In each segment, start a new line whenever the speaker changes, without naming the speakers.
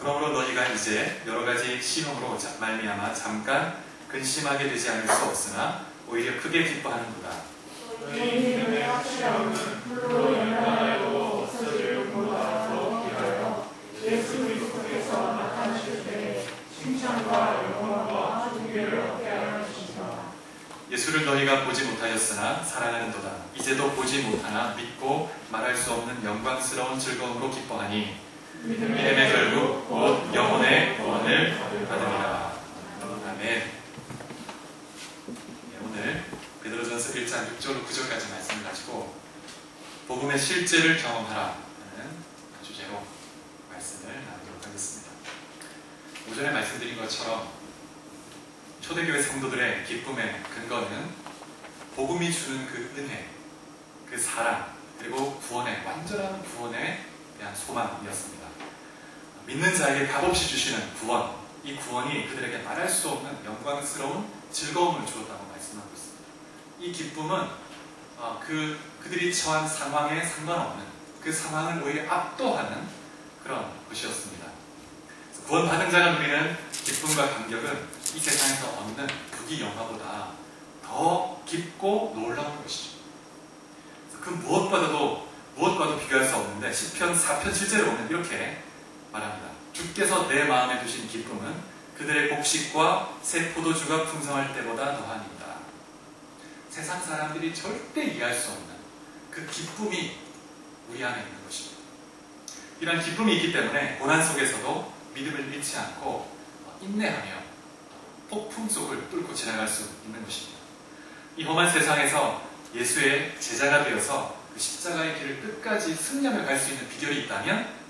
그러므로 너희가 이제 여러 가지 시험으로 말미암아 잠깐 근심하게 되지 않을 수 없으나 오히려 크게 기뻐하는도다.
너희 믿음의 확실함은 불로 연단하여도 없어질 것보다 더 귀하여 예수 그리스도께서 나타나실 때 칭찬과 영광과 존귀를 얻게 하려 하시니라.
예수를 너희가 보지 못하였으나 사랑하는도다. 이제도 보지 못하나 믿고 말할 수 없는 영광스러운 즐거움으로 기뻐하니 믿음의 결국 곧 영혼의 구원을 받으리라. 아멘. 오늘 베드로전서 1장 6절 9절까지 말씀을 가지고 복음의 실제를 경험하라 하는 주제로 말씀을 나누도록 하겠습니다. 오전에 말씀드린 것처럼 초대교회 성도들의 기쁨의 근거는 복음이 주는 그 은혜, 그 사랑, 그리고 구원의 완전한 구원에 대한 소망이었습니다. 믿는 자에게 값없이 주시는 구원, 이 구원이 그들에게 말할 수 없는 영광스러운 즐거움을 주었다고 말씀하고 있습니다. 이 기쁨은 그들이 처한 상황에 상관없는 그 상황을 오히려 압도하는 그런 것이었습니다. 구원받은 자가 누리는 기쁨과 감격은 이 세상에서 얻는 부귀 영화보다 더 깊고 놀라운 것이죠. 그 무엇과도 비교할 수 없는데 시편 4편 7절에 이렇게 말합니다. 주께서 내 마음에 두신 기쁨은 그들의 곡식과 새 포도주가 풍성할 때보다 더하니이다. 세상 사람들이 절대 이해할 수 없는 그 기쁨이 우리 안에 있는 것입니다. 이런 기쁨이 있기 때문에 고난 속에서도 믿음을 잃지 않고 인내하며 폭풍 속을 뚫고 지나갈 수 있는 것입니다. 이 험한 세상에서 예수의 제자가 되어서 그 십자가의 길을 끝까지 승리하며 갈 수 있는 비결이 있다면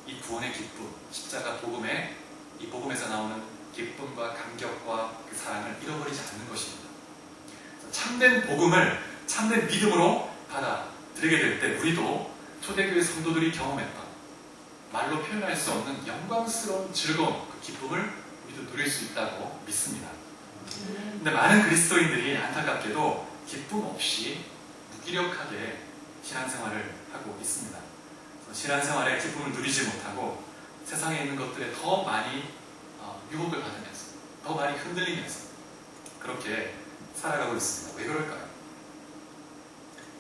이 구원의 기쁨, 십자가 복음에 이 복음에서 나오는 기쁨과 감격과 그 사랑을 잃어버리지 않는 것입니다. 참된 복음을 참된 믿음으로 받아들이게 될 때 우리도 초대교회 성도들이 경험했던 말로 표현할 수 없는 영광스러운 즐거움, 그 기쁨을 우리도 누릴 수 있다고 믿습니다. 근데 많은 그리스도인들이 안타깝게도 기쁨 없이 무기력하게 신앙생활을 하고 있습니다. 신앙생활에 기쁨을 누리지 못하고 세상에 있는 것들에 더 많이 유혹을 받으면서 더 많이 흔들리면서 그렇게 살아가고 있습니다. 왜 그럴까요?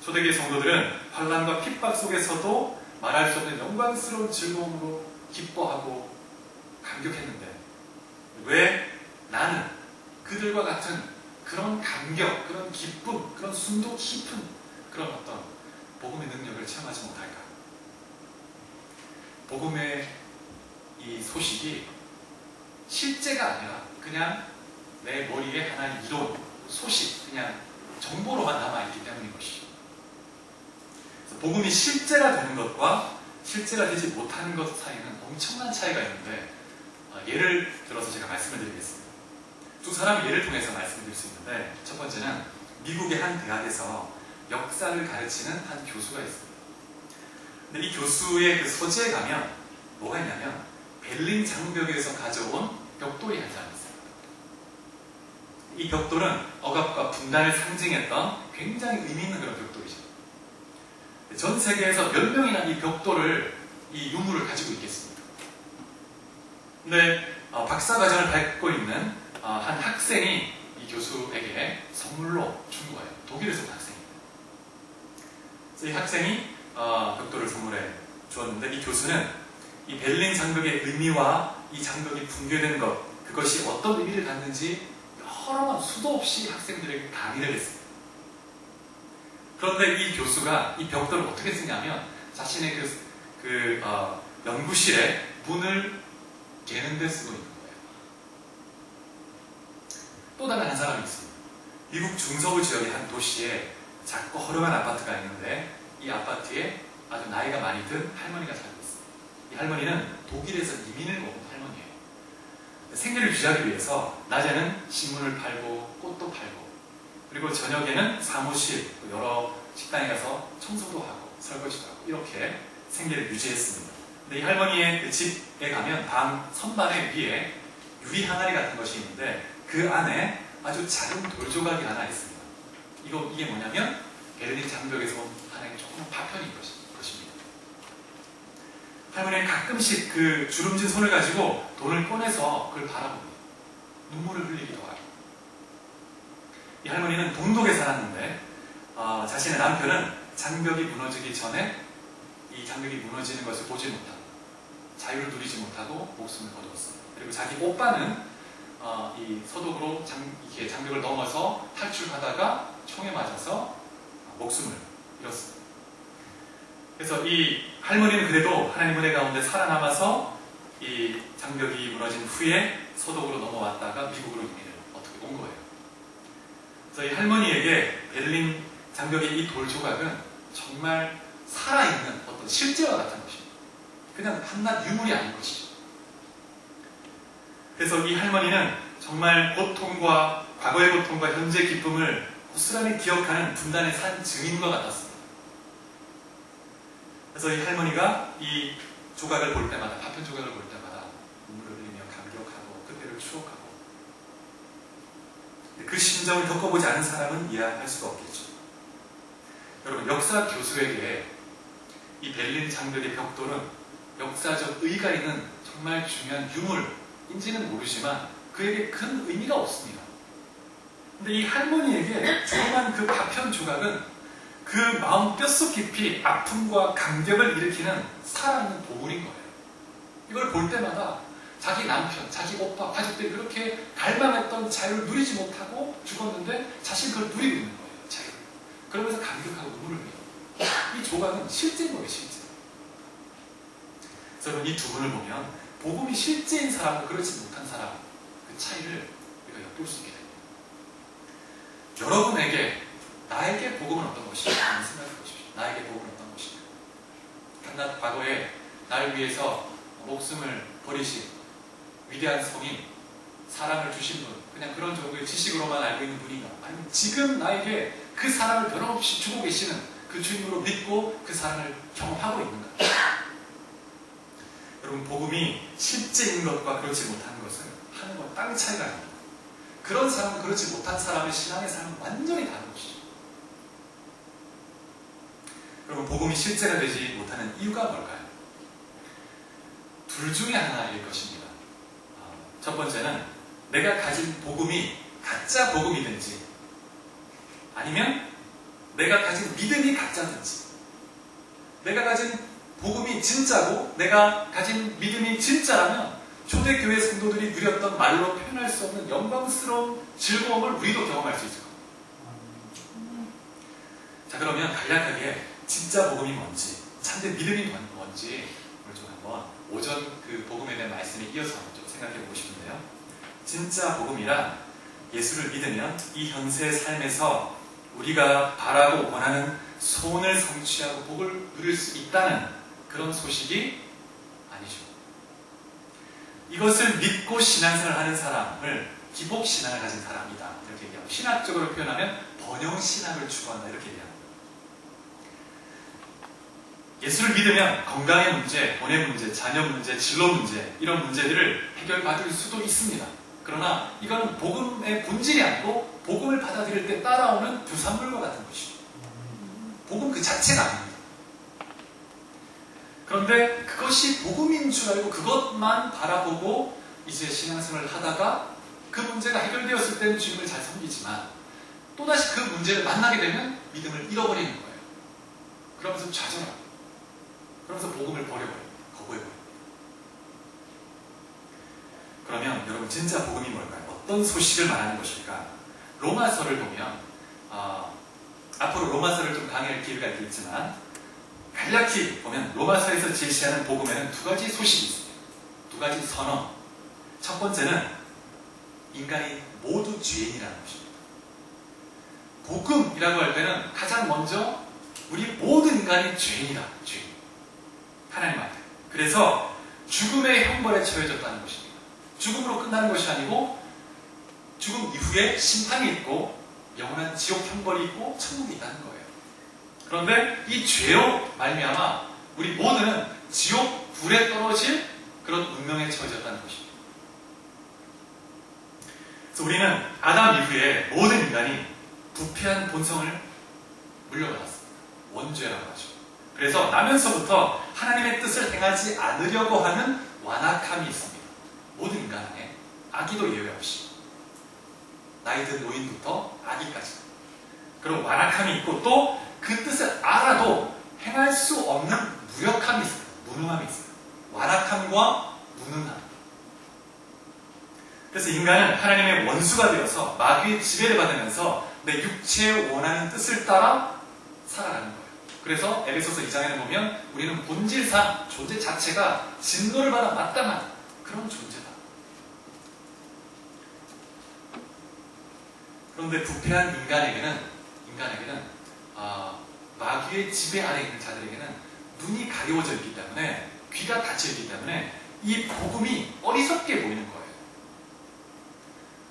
초대교회 성도들은 환난과 핍박 속에서도 말할 수 없는 영광스러운 즐거움으로 기뻐하고 감격했는데 왜 나는 그들과 같은 그런 감격, 그런 기쁨, 그런 숨도 깊은 그런 어떤 복음의 능력을 체험하지 못할까? 복음의 이 소식이 실제가 아니라 그냥 내 머리에 하나의 이론, 소식, 그냥 정보로만 남아있기 때문인 것이죠. 복음이 실제가 되는 것과 실제가 되지 못하는 것 사이는 엄청난 차이가 있는데 예를 들어서 제가 말씀을 드리겠습니다. 두 사람의 예를 통해서 말씀을 드릴 수 있는데 첫 번째는 미국의 한 대학에서 역사를 가르치는 한 교수가 있습니다. 근데 이 교수의 그 서재에 가면 뭐가 있냐면 베를린 장벽에서 가져온 벽돌이 한 사람이 있어요. 이 벽돌은 억압과 분단을 상징했던 굉장히 의미 있는 그런 벽돌이죠. 전 세계에서 몇 명이나 이 벽돌을, 이 유물을 가지고 있겠습니까? 근데 박사과정을 밟고 있는 한 학생이 이 교수에게 선물로 준 거예요. 독일에서 온 학생입니다. 그래서 이 학생이 벽돌을 선물해 주었는데 이 교수는 이 베를린 장벽의 의미와 이 장벽이 붕괴된 것, 그것이 어떤 의미를 갖는지 여러 번 수도 없이 학생들에게 강의를 했습니다. 그런데 이 교수가 이 벽돌을 어떻게 쓰냐면 자신의 연구실에 문을 개는 데 쓰고 있는 거예요. 또 다른 한 사람이 있습니다. 미국 중서부 지역의 한 도시에 작고 허름한 아파트가 있는데 이 아파트에 아주 나이가 많이 든 할머니가 살고 있습니다. 이 할머니는 독일에서 이민을 온 할머니예요. 생계를 유지하기 위해서 낮에는 신문을 팔고 꽃도 팔고 그리고 저녁에는 사무실, 여러 식당에 가서 청소도 하고 설거지도 하고 이렇게 생계를 유지했습니다. 근데 이 할머니의 그 집에 가면 방 선반에 위에 유리 항아리 같은 것이 있는데 그 안에 아주 작은 돌 조각이 하나 있습니다. 이게 뭐냐면 베를린 장벽에서 온 하나의 조그만 파편인 것입니다. 할머니는 가끔씩 그 주름진 손을 가지고 돈을 꺼내서 그걸 바라봅니다. 눈물을 흘리기도 하고. 이 할머니는 동독에 살았는데 자신의 남편은 장벽이 무너지기 전에 이 장벽이 무너지는 것을 보지 못하고 자유를 누리지 못하고 목숨을 거두었습니다. 그리고 자기 오빠는 이 서독으로 이렇게 장벽을 넘어서 탈출하다가 총에 맞아서 목숨을 잃었습니다. 그래서 이 할머니는 그래도 하나님 은혜 가운데 살아남아서 이 장벽이 무너진 후에 서독으로 넘어왔다가 미국으로 이민을 어떻게 온 거예요. 그래서 이 할머니에게 베를린 장벽의 이 돌 조각은 정말 살아있는 어떤 실제와 같은 것입니다. 그냥 한낱 유물이 아닌 것이죠. 그래서 이 할머니는 정말 고통과 과거의 고통과 현재의 기쁨을 고스란히 기억하는 분단의 산 증인과 같았습니다. 그래서 이 할머니가 이 조각을 볼 때마다, 파편 조각을 볼 때마다 눈물을 흘리며 감격하고 그때를 추억하고, 그 심정을 겪어보지 않은 사람은 이해할 수가 없겠죠. 여러분, 역사 교수에게 이 베를린 장벽의 벽돌은 역사적 의의가 있는 정말 중요한 유물인지는 모르지만 그에게 큰 의미가 없습니다. 근데 이 할머니에게 조그만 그 파편 조각은 그 마음 뼛속 깊이 아픔과 감격을 일으키는 살아있는 보물인 거예요. 이걸 볼 때마다 자기 남편, 자기 오빠, 가족들이 그렇게 갈망했던 자유를 누리지 못하고 죽었는데 자신 그걸 누리고 있는 거예요. 자유를. 그러면서 감격하고 눈물을 흘려요. 이 조각은 실제인 거예요. 실제. 그래서 이 두 분을 보면 복음이 실제인 사람과 그렇지 못한 사람, 그 차이를 우리가 엿볼 수 있게 됩니다. 여러분에게 나에게 복음은 어떤 것인가 한번 생각해 보십시오. 나에게 복음은 어떤 것인가. 한낱 과거에 날 위해서 목숨을 버리신 위대한 성인, 사랑을 주신 분, 그냥 그런 정도의 지식으로만 알고 있는 분인가, 아니면 지금 나에게 그 사랑을 변함없이 주고 계시는 그 주님으로 믿고 그 사랑을 경험하고 있는가. 여러분, 복음이 실제인 것과 그렇지 못한 것은 하늘과 땅의 차이가 아닙니다. 그런 사람은 그렇지 못한 사람의 신앙의 삶은 완전히 다른 것이죠. 여러분, 복음이 실제가 되지 못하는 이유가 뭘까요? 둘 중에 하나일 것입니다. 첫 번째는 내가 가진 복음이 가짜 복음이든지, 아니면 내가 가진 믿음이 가짜든지. 내가 가진 복음이 진짜고 내가 가진 믿음이 진짜라면 초대교회 성도들이 누렸던 말로 표현할 수 없는 영광스러운 즐거움을 우리도 경험할 수 있을 겁니다. 자, 그러면 간략하게 진짜 복음이 뭔지, 참된 믿음이 뭔지 오늘 좀 한번 오전 그 복음에 대한 말씀에 이어서 좀 생각해 보고 싶은데요. 진짜 복음이란 예수를 믿으면 이 현세의 삶에서 우리가 바라고 원하는 소원을 성취하고 복을 누릴 수 있다는 그런 소식이 아니죠. 이것을 믿고 신앙생활을 하는 사람을 기복신앙을 가진 사람이다 이렇게 얘기하고, 신학적으로 표현하면 번영신학을 추구한다 이렇게 얘기합니다. 예수를 믿으면 건강의 문제, 돈의 문제, 자녀 문제, 진로 문제, 이런 문제들을 해결받을 수도 있습니다. 그러나 이거는 복음의 본질이 아니고 복음을 받아들일 때 따라오는 부산물과 같은 것이죠. 복음 그 자체가 아닙니다. 그런데 그것이 복음인 줄 알고 그것만 바라보고 이제 신앙생활을 하다가 그 문제가 해결되었을 때는 주님을 잘 섬기지만 또다시 그 문제를 만나게 되면 믿음을 잃어버리는 거예요. 그러면서 좌절하고, 그러면서 복음을 버려버려요. 거부해버려요. 그러면 여러분, 진짜 복음이 뭘까요? 어떤 소식을 말하는 것일까? 로마서를 보면 앞으로 로마서를 좀 강의할 기회가 있겠지만 간략히 보면 로마서에서 제시하는 복음에는 두 가지 소식이 있습니다. 두 가지 선언. 첫 번째는 인간이 모두 죄인이라는 것입니다. 복음이라고 할 때는 가장 먼저 우리 모든 인간이 죄인이다. 죄인. 하나님 앞에. 그래서 죽음의 형벌에 처해졌다는 것입니다. 죽음으로 끝나는 것이 아니고 죽음 이후에 심판이 있고 영원한 지옥 형벌이 있고 천국이 있다는 거예요. 그런데 이 죄로 말미암아 우리 모두는 지옥 불에 떨어질 그런 운명에 처해졌다는 것입니다. 그래서 우리는 아담 이후에 모든 인간이 부패한 본성을 물려받았습니다. 원죄라고 하죠. 그래서 나면서부터 하나님의 뜻을 행하지 않으려고 하는 완악함이 있습니다. 모든 인간 안에 아기도 예외 없이 나이든 노인부터 아기까지 그런 완악함이 있고 또 그 뜻을 알아도 행할 수 없는 무력함이 있어요. 무능함이 있어요. 완악함과 무능함. 그래서 인간은 하나님의 원수가 되어서 마귀의 지배를 받으면서 내 육체의 원하는 뜻을 따라 살아가는 거예요. 그래서 에베소서 2장에는 보면 우리는 본질상 존재 자체가 진노를 받아 마땅한 그런 존재다. 그런데 부패한 인간에게는 마귀의 지배 아래 있는 자들에게는 눈이 가려워져 있기 때문에 귀가 닫혀 있기 때문에 이 복음이 어리석게 보이는 거예요.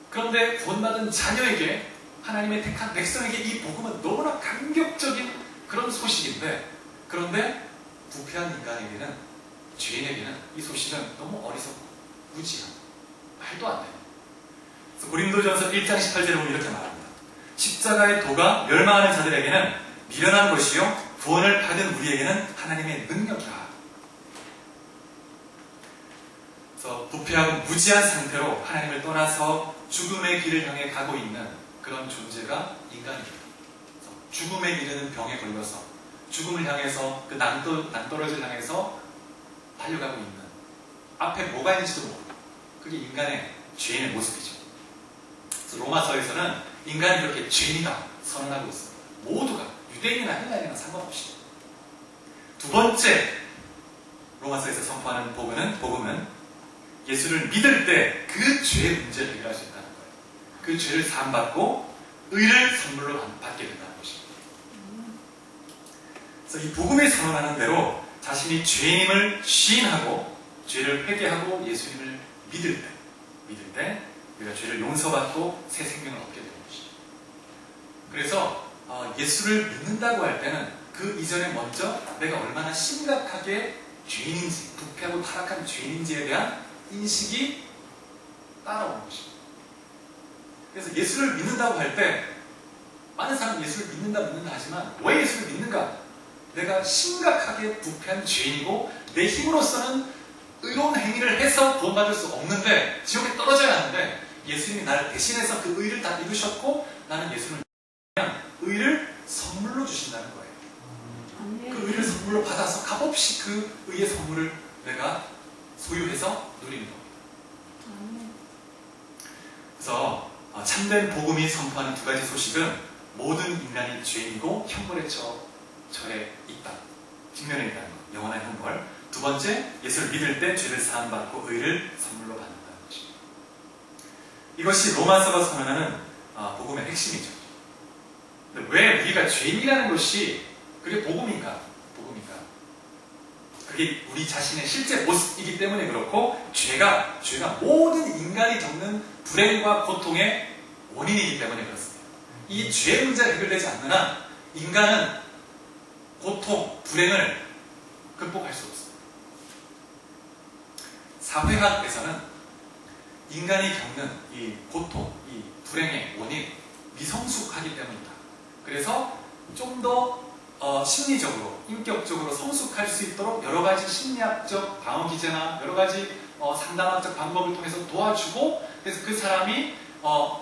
그런데 구원받은 자녀에게 하나님의 택한 백성에게 이 복음은 너무나 감격적인 그런 소식인데 그런데 부패한 인간에게는 죄인에게는 이 소식은 너무 어리석고 무지한 말도 안 돼요. 그래서 고린도전서 1장 18절에 보면 이렇게 말합니다. 십자가의 도가 멸망하는 자들에게는 미련한 것이요 구원을 받은 우리에게는 하나님의 능력이라. 그래서 부패하고 무지한 상태로 하나님을 떠나서 죽음의 길을 향해 가고 있는 그런 존재가 인간입니다. 죽음에 이르는 병에 걸려서 죽음을 향해서 그 낭떠러지를 향해서 달려가고 있는 앞에 뭐가 있는지도 모르고 그게 인간의 죄인의 모습이죠. 그래서 로마서에서는 인간이 이렇게 죄인이다 선언하고 있습니다. 모두가 유대인이나 헬라인이나 상관없이. 두 번째 로마서에서 선포하는 복음은 예수를 믿을 때 그 죄의 문제를 해결할 수 있다는 거예요. 그 죄를 사함받고 의를 선물로 받게 된다는 것입니다. 그래서 이 복음에 선언하는 대로 자신이 죄인임을 시인하고 죄를 회개하고 예수님을 믿을 때 우리가 죄를 용서받고 새 생명을 얻게 되는 것이죠. 그래서 예수를 믿는다고 할 때는 그 이전에 먼저 내가 얼마나 심각하게 죄인인지, 부패하고 타락한 죄인인지에 대한 인식이 따라오는 것입니다. 그래서 예수를 믿는다고 할 때 많은 사람은 예수를 믿는다 하지만 왜 예수를 믿는가? 내가 심각하게 부패한 죄인이고 내 힘으로서는 의로운 행위를 해서 구원받을 수 없는데 지옥에 떨어져야 하는데 예수님이 나를 대신해서 그 의를 다 이루셨고 나는 예수를 믿으면 의를 선물로 주신다는 거예요. 그 의를 선물로 받아서 값없이 그 의의 선물을 내가 소유해서 누리는 겁니다. 그래서 참된 복음이 선포하는 두 가지 소식은 모든 인간이 죄인이고 형벌에 처해 있다. 직면해 있다는 것. 영원한 형벌. 두 번째, 예수를 믿을 때 죄를 사함받고 의를 선물로 받는다는 것입니다. 이것이 로마서가 선언하는 복음의 핵심이죠. 근데 왜 우리가 죄인이라는 것이 그게 복음인가? 그게 우리 자신의 실제 모습이기 때문에 그렇고 죄가 모든 인간이 겪는 불행과 고통의 원인이기 때문에 그렇습니다. 이 죄 문제가 해결되지 않는 한 인간은 고통, 불행을 극복할 수 없습니다. 사회학에서는 인간이 겪는 이 고통, 이 불행의 원인, 미성숙하기 때문이다. 그래서 좀 더 심리적으로, 인격적으로 성숙할 수 있도록 여러 가지 심리학적 방어 기제나 여러 가지 상담학적 방법을 통해서 도와주고 그래서 그 사람이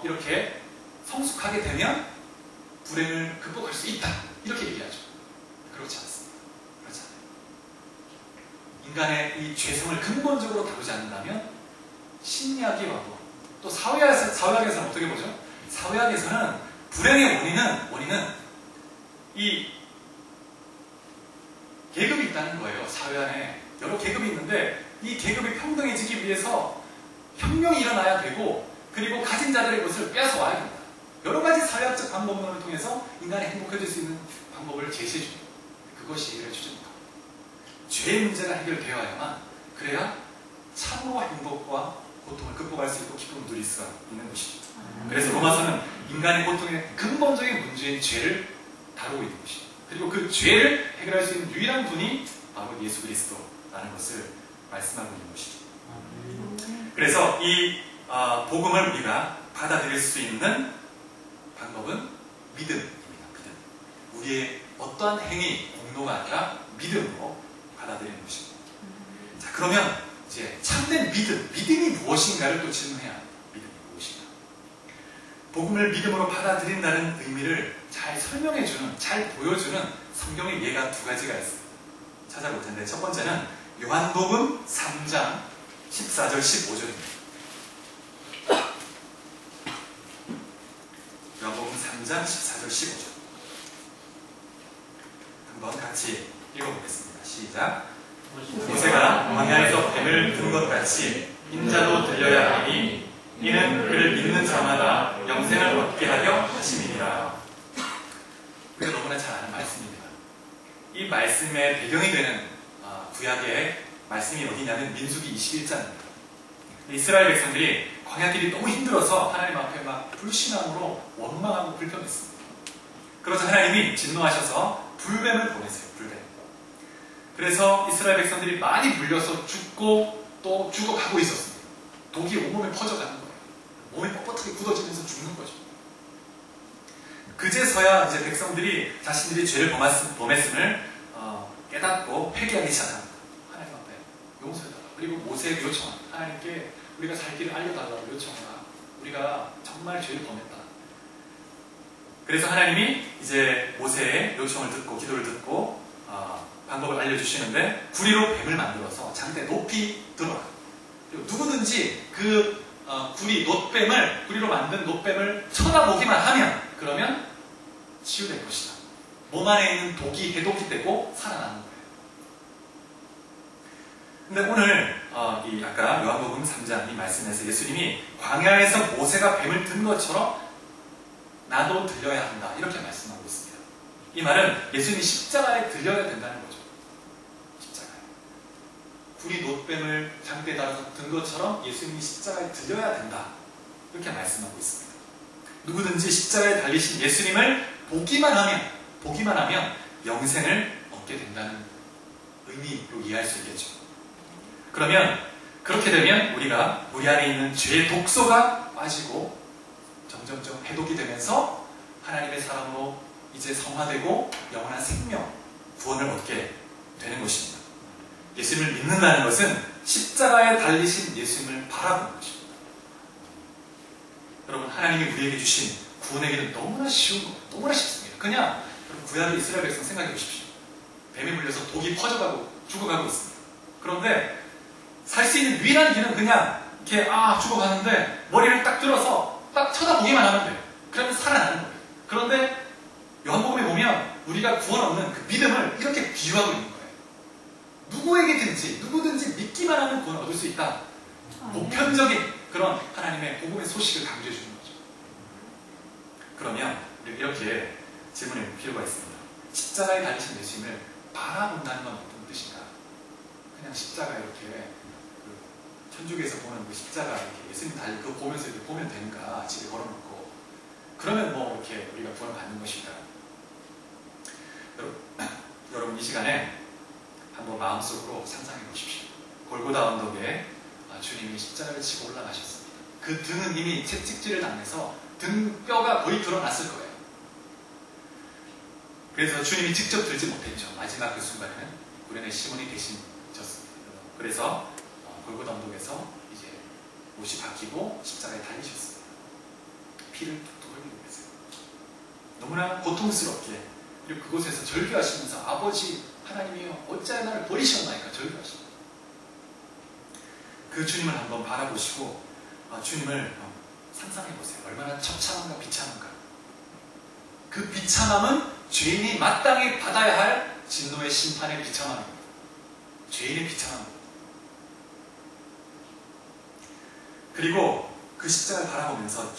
이렇게 성숙하게 되면 불행을 극복할 수 있다. 이렇게 얘기하죠. 그렇지 않습니다. 그렇지 않아요. 인간의 이 죄성을 근본적으로 다루지 않는다면 심리학이 와도 또 사회학에서는 어떻게 보죠? 사회학에서는 불행의 원인은 이 계급이 있다는 거예요. 사회 안에 여러 계급이 있는데 이 계급이 평등해지기 위해서 혁명이 일어나야 되고 그리고 가진 자들의 것을 빼앗아 와야 된다. 여러 가지 사회학적 방법론을 통해서 인간이 행복해질 수 있는 방법을 제시해 줍니다. 그것이 해결해 주십니다. 죄의 문제가 해결되어야만 그래야 참으로 행복과 고통을 극복할 수 있고 기쁨을 누릴 수가 있는 것이죠. 그래서 로마서는 인간의 고통의 근본적인 문제인 죄를 다루고 있는 것이죠. 그리고 그 죄를 해결할 수 있는 유일한 분이 바로 예수 그리스도라는 것을 말씀하고 있는 것이죠. 그래서 이 복음을 우리가 받아들일 수 있는 방법은 믿음입니다. 믿음. 우리의 어떠한 행위, 공로가 아니라 믿음으로 받아들이는 것입니다. 자, 그러면 이제 참된 믿음이 무엇인가를 또 질문해야 합니다. 믿음이 무엇인가? 복음을 믿음으로 받아들인다는 의미를 잘 설명해주는, 잘 보여주는 성경의 예가 두 가지가 있습니다. 찾아볼 텐데, 첫 번째는 요한복음 3장 14절 15절입니다. 요한복음 3장 14절 15절 한번 같이 읽어보겠습니다. 시작. 모세가 광야에서 뱀을 든 것 같이 인자도 들려야 하니 이는 그를 믿는 자마다 영생을 얻게 하려 하심이니라. 우리가 너무나 잘 아는 말씀입니다. 이 말씀의 배경이 되는 구약의 말씀이 어디냐면 민수기 21장입니다. 이스라엘 백성들이 광야길이 너무 힘들어서 하나님 앞에 막 불신앙으로 원망하고 불평했습니다. 그러자 하나님이 진노하셔서 불뱀을 보내세요. 불뱀. 그래서 이스라엘 백성들이 많이 물려서 죽고 또 죽어가고 있었습니다. 독이 온몸에 퍼져가는 거예요. 몸이 뻣뻣하게 굳어지면서 죽는 거죠. 그제서야 이제 백성들이 자신들이 죄를 범했음을 깨닫고 회개하기 시작합니다. 하나님 앞에 용서해달라. 그리고 모세에게 요청합니다. 하나님께 우리가 살 길을 알려달라고 요청하라. 우리가 정말 죄를 범했다. 그래서 하나님이 이제 모세의 요청을 듣고 기도를 듣고 방법을 알려주시는데 구리로 뱀을 만들어서 장대 높이 들어라. 그리고 누구든지 그 구리로 만든 놋뱀을 쳐다보기만 하면 그러면 치유될 것이다. 몸 안에 있는 독이 해독이 되고 살아나는 거예요. 근데 오늘 아까 요한복음 3장 이 말씀에서 예수님이 광야에서 모세가 뱀을 든 것처럼 나도 들려야 한다 이렇게 말씀하고 있습니다. 이 말은 예수님이 십자가에 들려야 된다는 거죠. 십자가에 구리 놋뱀을 장대에 달아서 든 것처럼 예수님이 십자가에 들려야 된다 이렇게 말씀하고 있습니다. 누구든지 십자가에 달리신 예수님을 보기만 하면 영생을 얻게 된다는 의미로 이해할 수 있겠죠. 그러면 그렇게 되면 우리가 우리 안에 있는 죄의 독소가 빠지고 점점점 해독이 되면서 하나님의 사람으로 이제 성화되고 영원한 생명, 구원을 얻게 되는 것입니다. 예수님을 믿는다는 것은 십자가에 달리신 예수님을 바라보는 것입니다. 여러분, 하나님이 우리에게 주신 구원의 길은 너무나 쉬운 거, 너무나 쉽습니다. 그냥 구약의 이스라엘 백성 생각해 보십시오. 뱀에 물려서 독이 퍼져가고 죽어가고 있습니다. 그런데 살 수 있는 유일한 길은 그냥 이렇게 죽어가는데 머리를 딱 들어서 딱 쳐다보기만 하면 돼요. 그러면 살아나는 거예요. 그런데 요한복음에 보면 우리가 구원 얻는 그 믿음을 이렇게 비유하고 있는 거예요. 누구든지 믿기만 하면 구원을 얻을 수 있다. 보편적인 그런 하나님의 복음의 소식을 강조해 주는 거죠. 그러면 이렇게 질문해 볼 필요가 있습니다. 십자가에 달리신 예수님을 바라본다는 건 어떤 뜻인가? 그냥 십자가 이렇게 천주교에서 보는 그 십자가 이렇게 예수님 달리 그거 보면서 이렇게 보면 되는가? 집에 걸어놓고 그러면 뭐 이렇게 우리가 구원을 받는 것인가? 여러분 이 시간에 한번 마음속으로 상상해 보십시오. 골고다 언덕에 주님이 십자가를 치고 올라가셨습니다. 그 등은 이미 채찍질을 당해서 등뼈가 거의 드러났을 거예요. 그래서 주님이 직접 들지 못했죠. 마지막 그 순간에는 구레네 시몬이 대신 졌습니다. 그래서 골고다 언덕에서 이제 옷이 바뀌고 십자가에 달리셨습니다. 피를 툭툭 흘리고 계세요. 너무나 고통스럽게 그리고 그곳에서 절규하시면서 아버지 하나님이여 어찌하여 나를 버리셨나이까 절규하십니다. 그 주님을 한번 바라보시고 주님을 상상해 보세요. 얼마나 처참한가 비참한가. 그 비참함은 죄인이 마땅히 받아야 할 진노의 심판의 비참함입니다. 죄인의 비참함입니다. 그리고 그 십자가를 바라보면서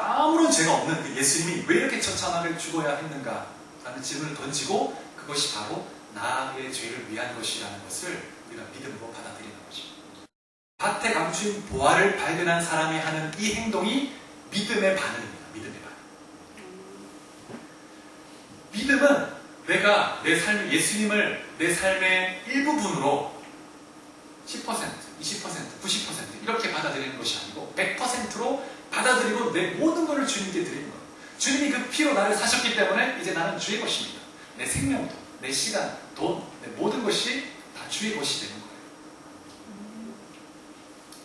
아무런 죄가 없는 그 예수님이 왜 이렇게 처참하게 죽어야 했는가 라는 질문을 던지고 그것이 바로 나의 죄를 위한 것이라는 것을 우리가 믿음으로 받아들이는 것입니다. 밭에 감추인 보화를 발견한 사람이 하는 이 행동이 믿음의 반응입니다. 믿음의 반응. 믿음은 내가 내 삶의 예수님을 내 삶의 일부분으로 10%, 20%, 90% 이렇게 받아들이는 것이 아니고 100%로 받아들이고 내 모든 것을 주님께 드리는 거예요. 주님이 그 피로 나를 사셨기 때문에 이제 나는 주의 것입니다. 내 생명도, 내 시간, 돈, 내 모든 것이 다 주의 것이 되는 거예요.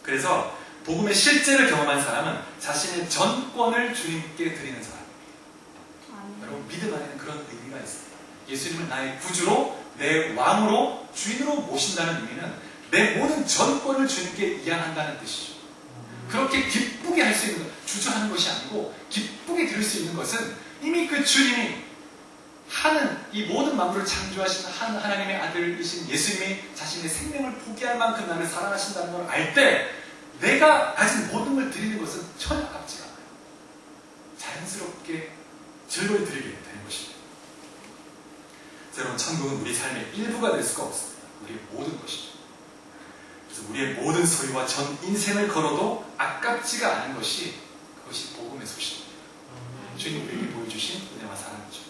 그래서 복음의 실제를 경험한 사람은 자신의 전권을 주님께 드리는 사람. 여러분, 믿음 안에는 그런 의미가 있습니다. 예수님을 나의 구주로, 내 왕으로, 주인으로 모신다는 의미는 내 모든 전권을 주님께 이양한다는 뜻이죠. 그렇게 기쁘게 할 수 있는 것, 주저하는 것이 아니고 기쁘게 드릴 수 있는 것은 이미 그 주님이 하는 이 모든 만물을 창조하신 하나님의 아들이신 예수님이 자신의 생명을 포기할 만큼 나를 사랑하신다는 걸 알 때 내가 가진 모든 걸 드리는 것은 전혀 아깝지가 않아요. 자연스럽게 즐거이 드리게 되는 것입니다. 여러분, 천국은 우리 삶의 일부가 될 수가 없습니다. 우리의 모든 것이죠. 그래서 우리의 모든 소유와 전 인생을 걸어도 아깝지가 않은 것이 그것이 복음의 소식입니다. 주님 우리에게 보여주신 은혜와 사랑이죠.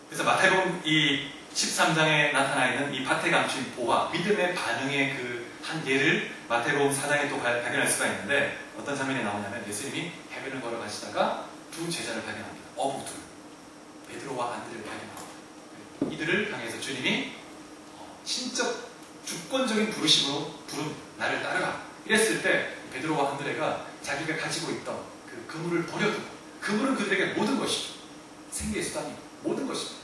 그래서 마태복음 이 13장에 나타나 있는 이 밭에 감춘 보화, 믿음의 반응의 그 한 예를 마태복음 4장에 또 발견할 수가 있는데 어떤 장면이 나오냐면 예수님이 해변을 걸어가시다가 두 제자를 발견합니다. 어부 둘, 베드로와 안드레를 발견합니다. 이들을 향해서 주님이 신적 주권적인 부르심으로 부른 나를 따르라 이랬을 때 베드로와 안드레가 자기가 가지고 있던 그 그물을 버려두고, 그물은 그들에게 모든 것이죠. 생계의 수단이 모든 것입니다.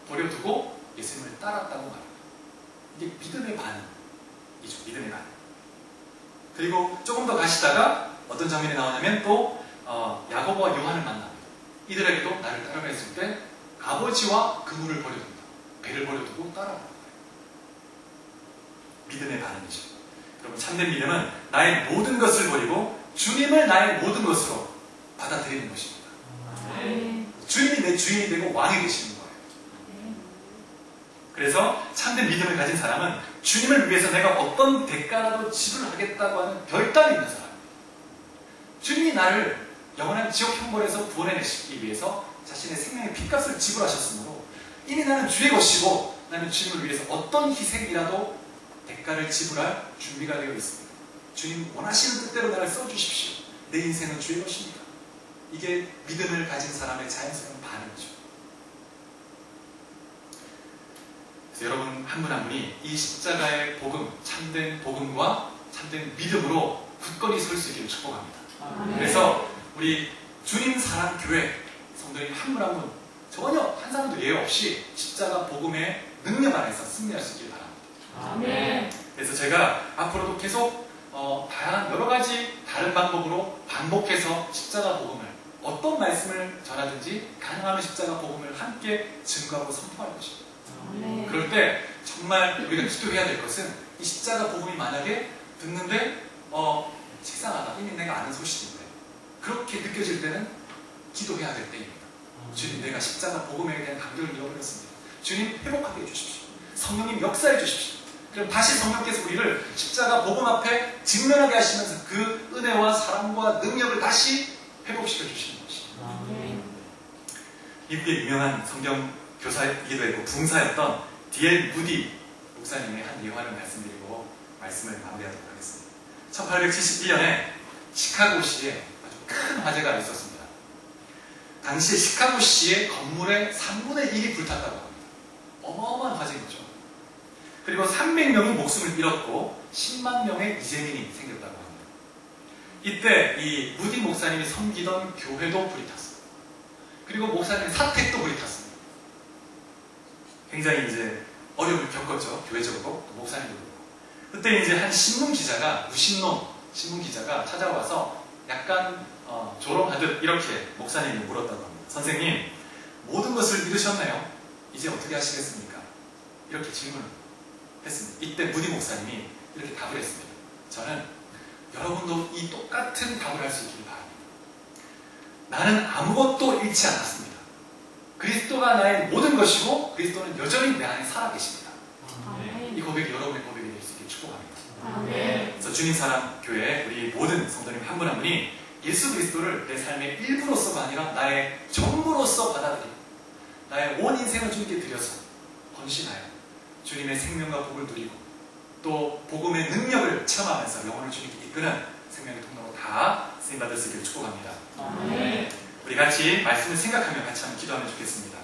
버려두고 예수님을 따랐다고 말합니다. 이게 믿음의 반응이죠. 믿음의 반응. 그리고 조금 더 가시다가 어떤 장면이 나오냐면 또 야고보와 요한을 만납니다. 이들에게도 나를 따르라 했을 때 아버지와 그물을 버려둡니다. 배를 버려두고 따라갑니다. 믿음의 반응이죠. 여러분, 참된 믿음은 나의 모든 것을 버리고 주님을 나의 모든 것으로 받아들이는 것입니다. 주님이 내 주인이 되고 왕이 되시는 거예요. 그래서 참된 믿음을 가진 사람은 주님을 위해서 내가 어떤 대가라도 지불하겠다고 하는 결단이 있는 사람입니다. 주님이 나를 영원한 지옥 형벌에서 구원해내시기 위해서 자신의 생명의 핏값을 지불하셨으므로 이미 나는 주의 것이고 나는 주님을 위해서 어떤 희생이라도 대가를 지불할 준비가 되어 있습니다. 주님 원하시는 뜻대로 나를 써주십시오. 내 인생은 주의 것입니다. 이게 믿음을 가진 사람의 자연스러운 반응이죠. 그래서 여러분 한 분 한 분이 이 십자가의 복음, 참된 복음과 참된 믿음으로 굳건히 설 수 있기를 축복합니다. 그래서 우리 주님 사랑 교회 성도님 한 분 한 분 전혀 한 사람도 예외 없이 십자가 복음의 능력 안에서 승리할 수 있기를 바랍니다. 그래서 제가 앞으로도 계속 다양한 여러 가지 다른 방법으로 반복해서 십자가 복음을 어떤 말씀을 전하든지 가능하면 십자가 복음을 함께 증거하고 선포할 것입니다. 그럴 때 정말 우리가 기도해야 될 것은 이 십자가 복음이 만약에 듣는데 식상하다, 이미 내가 아는 소식인데 그렇게 느껴질 때는 기도해야 될 때입니다. 주님, 내가 십자가 복음에 대한 감격을 잃어버렸습니다. 주님, 회복하게 해주십시오. 성령님 역사해 주십시오. 그럼 다시 성령께서 우리를 십자가 복음 앞에 직면하게 하시면서 그 은혜와 사랑과 능력을 다시 회복시켜 주시는 것입니다. 미국의 유명한 성경 교사이기도 했고 붕사였던 D.L. 무디 목사님의 한 예화를 말씀드리고 말씀을 마무리하도록 하겠습니다. 1871년에 시카고시에 아주 큰 화재가 있었습니다. 당시 시카고시의 건물의 3분의 1이 불탔다고 합니다. 어마어마한 화재인 거죠. 그리고 300명이 목숨을 잃었고 10만 명의 이재민이 생겼다고 합니다. 이때 이 무디 목사님이 섬기던 교회도 불이 탔어요. 그리고 목사님의 사택도 불이 탔습니다. 굉장히 이제 어려움을 겪었죠. 교회적으로, 목사님도 그렇고. 그때 이제 한 신문기자가, 무신론 신문기자가 찾아와서 약간 조롱하듯 이렇게 목사님이 물었다고 합니다. 선생님, 모든 것을 잃으셨나요? 이제 어떻게 하시겠습니까? 이렇게 질문을 했습니다. 이때 무디 목사님이 이렇게 답을 했습니다. 저는 여러분도 이 똑같은 답을 할 수 있기를 바랍니다. 나는 아무것도 잃지 않았습니다. 그리스도가 나의 모든 것이고 그리스도는 여전히 내 안에 살아계십니다. 이 고백이 여러분의 고백이 될 수 있게 축복합니다. 그래서 주님 사랑 교회 우리 모든 성도님 한 분 한 분이 예수 그리스도를 내 삶의 일부로서가 아니라 나의 전부로서 받아들이고 나의 온 인생을 주님께 드려서 헌신하여 주님의 생명과 복을 누리고 또 복음의 능력을 체험하면서 영혼을 주님께 이끄는 생명의 통로로 다 쓰임받을 수 있기를 축복합니다. 우리 같이 말씀을 생각하며 같이 한번 기도하면 좋겠습니다.